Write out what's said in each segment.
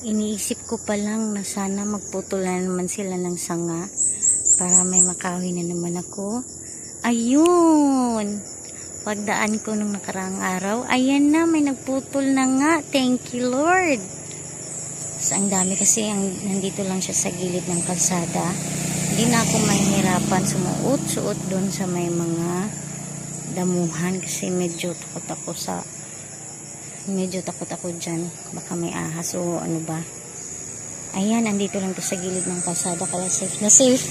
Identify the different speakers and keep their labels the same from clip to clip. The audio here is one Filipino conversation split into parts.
Speaker 1: Iniisip ko pa lang na sana magputulan naman sila ng sanga para may makahoy na naman ako. Ayun! Pagdaan ko nung nakaraang araw, ayan na, may nagputol na nga. Thank you, Lord! So, ang dami kasi, nandito lang siya sa gilid ng kalsada. Hindi na ako mahihirapan sumuot-suot doon sa may mga damuhan kasi medyo takot ako dyan, baka may ahas o ano ba. Ayan, andito lang to sa gilid ng kalsada kaya safe na safe.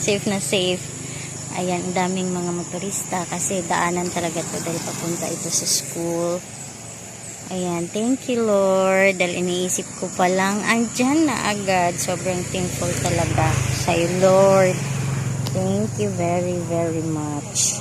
Speaker 1: Safe na safe. Ayan, daming mga motorista kasi daanan talaga to dahil papunta ito sa school. Ayan, thank you Lord, dahil iniisip ko pa lang andyan na agad. Sobrang thankful talaga sa'yo Lord. Thank you very very much.